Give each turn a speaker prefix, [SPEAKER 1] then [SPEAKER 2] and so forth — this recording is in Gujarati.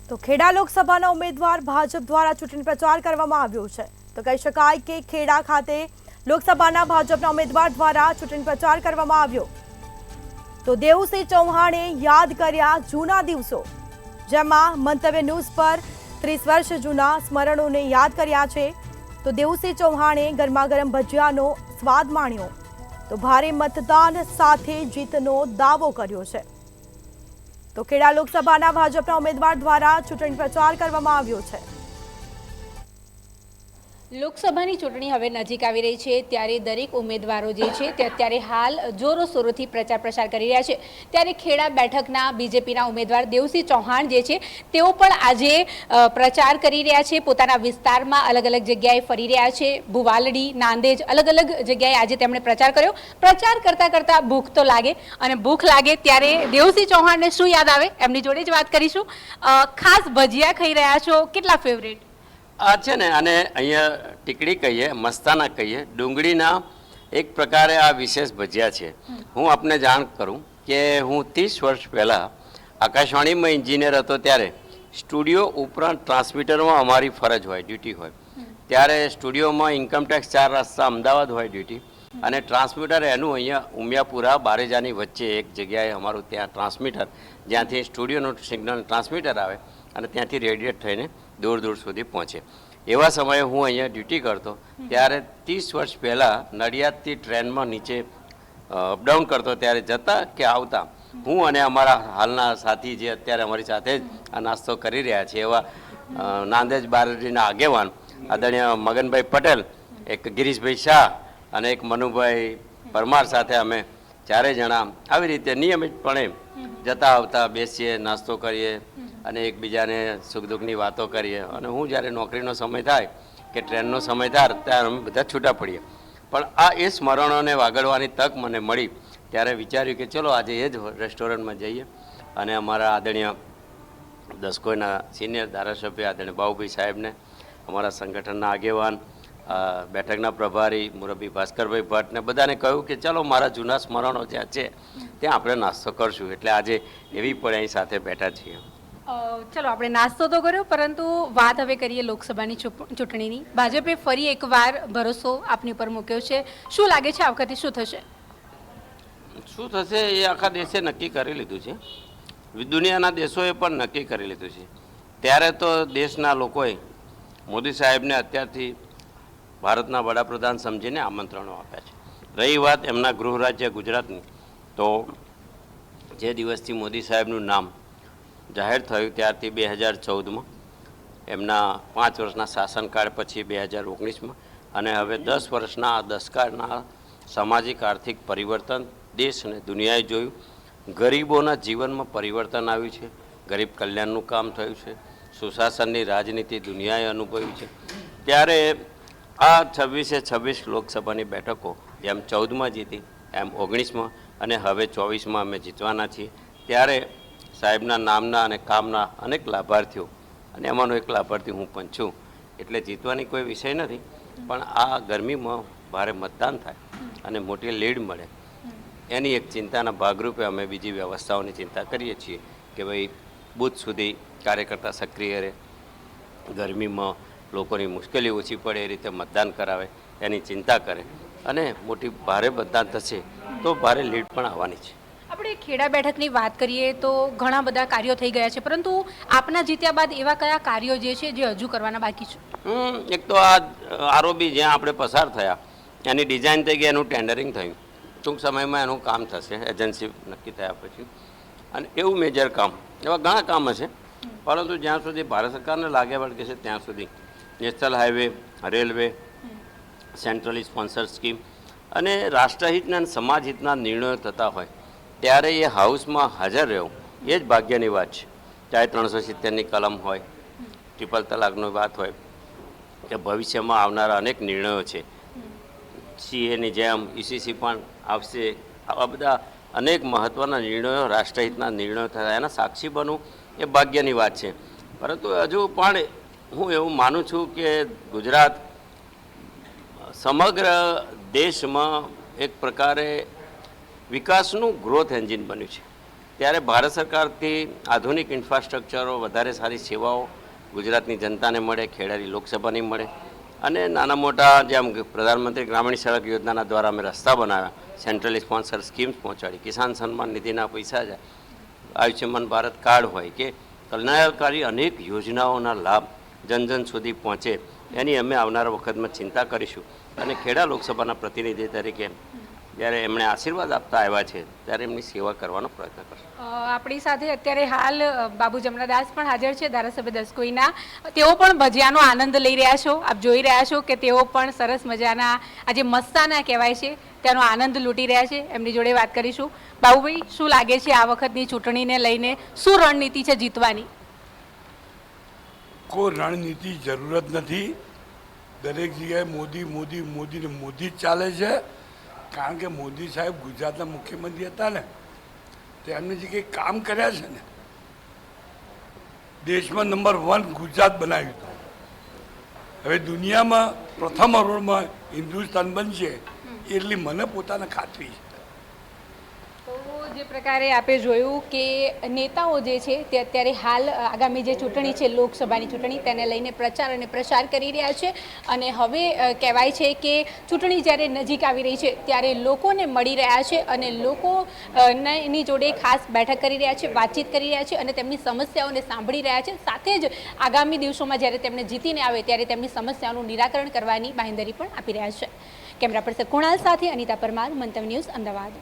[SPEAKER 1] તો ખેડા લોકસભાના ઉમેદવાર ભાજપ દ્વારા ચૂંટણી પ્રચાર કરવામાં આવ્યો છે। તો કહી શકાય કે ખેડા ખાતે લોકસભાના ભાજપના ઉમેદવાર દ્વારા ચૂંટણી પ્રચાર કરવામાં આવ્યો। તો દેવુસિંહ ચૌહાણે યાદ કર્યા જૂના દિવસો, જેમાં મંતવ્ય ન્યૂઝ પર 30 વર્ષ જૂના સ્મરણોને યાદ કર્યા છે। તો દેવુસિંહ ચૌહાણે ગરમાગરમ ભજીયાનો સ્વાદ માણ્યો, તો ભારે મતદાન સાથે જીતનો દાવો કર્યો છે। તો ખેડા લોકસભાના ભાજપના ઉમેદવાર દ્વારા ચૂંટણી પ્રચાર કરવામાં આવ્યો છે।
[SPEAKER 2] લોકસભાની ચૂંટણી હવે નજીક આવી રહી છે, ત્યારે દરેક ઉમેદવારો જે છે તે અત્યારે હાલ જોરોશોરોથી પ્રચાર પ્રસાર કરી રહ્યા છે। ત્યારે ખેડા બેઠકના બીજેપીના ઉમેદવાર દેવુસિંહ ચૌહાણ જે છે તેઓ પણ આજે પ્રચાર કરી રહ્યા છે। પોતાના વિસ્તારમાં અલગ અલગ જગ્યાએ ફરી રહ્યા છે। ભુવાલડી, નાંદેજ, અલગ અલગ જગ્યાએ આજે તેમણે પ્રચાર કર્યો। પ્રચાર કરતાં કરતાં ભૂખ તો લાગે, અને ભૂખ લાગે ત્યારે દેવુસિંહ ચૌહાણને શું યાદ આવે એમની જોડે જ વાત કરીશું। ખાસ ભજીયા ખાઈ રહ્યા છો, કેટલા ફેવરેટ?
[SPEAKER 3] આ છે ને, આને અહીંયા ટીકડી કહીએ, મસ્તાના કહીએ, ડુંગળીના એક પ્રકારે આ વિશેષ ભજીયા છે। હું આપને જાણ કરું કે હું 30 વર્ષ પહેલાં આકાશવાણીમાં એન્જિનિયર હતો, ત્યારે સ્ટુડિયો ઉપરાંત ટ્રાન્સમીટરમાં અમારી ફરજ હોય, ડ્યુટી હોય। ત્યારે સ્ટુડિયોમાં ઇન્કમટેક્સ 4 રસ્તા અમદાવાદ હોય ડ્યુટી, અને ટ્રાન્સમીટર એનું અહીંયા ઉમિયાપુરા બારેજાની વચ્ચે એક જગ્યાએ અમારું ત્યાં ટ્રાન્સમીટર, જ્યાંથી સ્ટુડિયોનું સિગ્નલ ટ્રાન્સમીટર આવે અને ત્યાંથી રેડિયેટ થઈને દૂર દૂર સુધી પહોંચે। એવા સમયે હું અહીંયા ડ્યુટી કરતો, ત્યારે 30 વર્ષ પહેલાં નડિયાદથી ટ્રેનમાં નીચે અપડાઉન કરતો, ત્યારે જતા કે આવતા હું અને અમારા હાલના સાથી જે અત્યારે અમારી સાથે જ આ નાસ્તો કરી રહ્યા છે, એવા નાંદેજ બારેડીના આગેવાન આદરણીય મગનભાઈ પટેલ, એક ગિરીશભાઈ શાહ અને એક મનુભાઈ પરમાર સાથે અમે 4 જણા આવી રીતે નિયમિતપણે જતા આવતા, બેસીએ, નાસ્તો કરીએ અને એકબીજાને સુખ દુઃખની વાતો કરીએ। અને હું જ્યારે નોકરીનો સમય થાય કે ટ્રેનનો સમય થાય ત્યારે અમે બધા છૂટા પડીએ। પણ આ એ સ્મરણોને વાગડવાની તક મને મળી, ત્યારે વિચાર્યું કે ચલો આજે એ જ રેસ્ટોરન્ટમાં જઈએ અને અમારા આદરણીય દસકોઈના સિનિયર ધારાસભ્ય આદરણીય બાબુભાઈ સાહેબને, અમારા સંગઠનના આગેવાન, બેઠકના પ્રભારી મુરબ્બી ભાસ્કરભાઈ ભટ્ટને બધાને કહ્યું કે ચલો મારા જૂના સ્મરણો જ્યાં છે ત્યાં આપણે નાસ્તો કરશું। એટલે આજે એવી પણ અહીં સાથે બેઠા છીએ।
[SPEAKER 2] ચલો, આપણે નાસ્તો તો કર્યો, પરંતુ વાત હવે કરીએ લોકસભાની ચૂંટણીની। ભાજપે ફરી એકવાર ભરોસો આપની પર મૂક્યો છે। શું લાગે છે આ વખતે શું થશે?
[SPEAKER 3] શું થશે એ આખા દેશે નક્કી કરી લીધું છે, દુનિયાના દેશોએ પણ નક્કી કરી લીધું છે। ત્યારે તો દેશના લોકોએ મોદી સાહેબને અત્યારથી ભારતના વડાપ્રધાન સમજીને આમંત્રણો આપ્યા છે। રહી વાત એમના ગૃહ રાજ્ય ગુજરાતની, તો જે દિવસથી મોદી સાહેબનું નામ જાહેર થયું ત્યારથી 2014માં એમના 5 વર્ષના શાસનકાળ પછી 2019માં અને હવે 10 વર્ષના આ દશકાના સામાજિક આર્થિક પરિવર્તન દેશ અને દુનિયાએ જોયું। ગરીબોના જીવનમાં પરિવર્તન આવ્યું છે, ગરીબ કલ્યાણનું કામ થયું છે, સુશાસનની રાજનીતિ દુનિયાએ અનુભવી છે। ત્યારે આ 26 લોકસભાની બેઠકો જેમ 14માં જીતી એમ 19માં અને હવે 24માં અમે જીતવાના છીએ। ત્યારે સાહેબના નામના અને કામના અનેક લાભાર્થીઓ, અને એમાંનો એક લાભાર્થી હું પણ છું, એટલે જીતવાની કોઈ વિષય નથી, પણ આ ગરમીમાં ભારે મતદાન થાય અને મોટી લીડ મળે એની એક ચિંતાના ભાગરૂપે અમે બીજી વ્યવસ્થાઓની ચિંતા કરીએ છીએ કે ભાઈ બૂથ સુધી કાર્યકર્તા સક્રિય રહે, ગરમીમાં લોકોની મુશ્કેલી ઓછી પડે એ રીતે મતદાન કરાવે એની ચિંતા કરે, અને મોટી ભારે મતદાન થશે તો ભારે લીડ પણ આવવાની છે।
[SPEAKER 2] આપણે ખેડા બેઠકની વાત કરીએ તો ઘણા બધા કાર્યો થઈ ગયા છે, પરંતુ આપના જીત્યા બાદ એવા કયા કાર્યો જે છે જે હજુ કરવાના બાકી છે?
[SPEAKER 3] એક તો આ આરઓબી જ્યાં આપણે પસાર થયા એની ડિઝાઇન થઈ ગઈ, એનું ટેન્ડરિંગ થયું, ટૂંક સમયમાં એનું કામ થશે એજન્સી નક્કી થયા પછી। અને એવું મેજર કામ, એવા ઘણા કામ હશે, પરંતુ જ્યાં સુધી ભારત સરકારને લાગે વળગે છે ત્યાં સુધી national highway, railway, centrally sponsor scheme અને રાષ્ટ્રહિતના અને સમાજહિતના નિર્ણયો થતા હોય ત્યારે એ હાઉસમાં હાજર રહેવું એ જ ભાગ્યની વાત છે। ચાહે 370ની કલમ હોય, ટ્રિપલ તલાકની વાત હોય, કે ભવિષ્યમાં આવનારા અનેક નિર્ણયો છે, સીએની જેમ ઈસીસી પણ આવશે, આવા બધા અનેક મહત્ત્વના નિર્ણયો, રાષ્ટ્રહિતના નિર્ણયો થયા, એના સાક્ષી બનવું એ ભાગ્યની વાત છે। પરંતુ હજુ પણ હું એવું માનું છું કે ગુજરાત સમગ્ર દેશમાં એક પ્રકારે વિકાસનું ગ્રોથ એન્જિન બન્યું છે। ત્યારે ભારત સરકારથી આધુનિક ઇન્ફ્રાસ્ટ્રક્ચરો, વધારે સારી સેવાઓ ગુજરાતની જનતાને મળે, ખેડાની લોકસભાની મળે અને નાના મોટા જેમ પ્રધાનમંત્રી ગ્રામીણ સડક યોજનાના દ્વારા અમે રસ્તા બનાવ્યા, સેન્ટ્રલી સ્પોન્સર સ્કીમ્સ પહોંચાડી, કિસાન સન્માન નિધિના પૈસા જાય, આયુષ્યમાન ભારત કાર્ડ હોય કે કલ્યાણકારી અનેક યોજનાઓના લાભ જન સુધી પહોંચે એની અમે આવનારા વખતમાં ચિંતા કરીશું. અને ખેડા લોકસભાના પ્રતિનિધિ તરીકે જ્યારે એમણે આશીર્વાદ આપતા આવ્યા છે ત્યારે એમની સેવા કરવાનો પ્રયત્ન કરશું.
[SPEAKER 2] આપણી સાથે અત્યારે હાલ બાબુ જમનાદાસ પણ હાજર છે, ધારાસભ્ય દસકોઈના. તેઓ પણ ભજીયાનો આનંદ લઈ રહ્યા છો. આપ જોઈ રહ્યા છો કે તેઓ પણ સરસ મજાના આજે મસ્તાના કહેવાય છે તેનો આનંદ લૂંટી રહ્યા છે. એમની જોડે વાત કરીશું. બાબુભાઈ, શું લાગે છે આ વખતની ચૂંટણીને લઈને શું રણનીતિ છે જીતવાની?
[SPEAKER 4] કોઈ રણનીતિ જરૂરત નથી. દરેક જગ્યાએ મોદી મોદી મોદી ને મોદી જ ચાલે છે. કારણ કે મોદી સાહેબ ગુજરાતના મુખ્યમંત્રી હતા ને, તો એમને જે કંઈ કામ કર્યા છે ને, દેશમાં નંબર 1 ગુજરાત બનાવ્યું હતું. હવે દુનિયામાં પ્રથમ હરોળમાં હિન્દુસ્તાન બનશે એટલી મને પોતાને ખાતરી છે.
[SPEAKER 2] તો જે પ્રકારે આપે જોયું કે નેતાઓ જે છે તે અત્યારે હાલ આગામી જે ચૂંટણી છે લોકસભાની ચૂંટણી તેને લઈને પ્રચાર અને પ્રસાર કરી રહ્યા છે. અને હવે કહેવાય છે કે ચૂંટણી જ્યારે નજીક આવી રહી છે ત્યારે લોકોને મળી રહ્યા છે અને લોકોની જોડે ખાસ બેઠક કરી રહ્યા છે, વાતચીત કરી રહ્યા છે અને તેમની સમસ્યાઓને સાંભળી રહ્યા છે. સાથે જ આગામી દિવસોમાં જ્યારે તેમને જીતીને આવે ત્યારે તેમની સમસ્યાઓનું નિરાકરણ કરવાની બાંહેધરી પણ આપી રહ્યા છે. કેમેરા પર્સન કુણાલ સાથે અનિતા પરમાર, મંતવ્ય ન્યૂઝ, અમદાવાદ.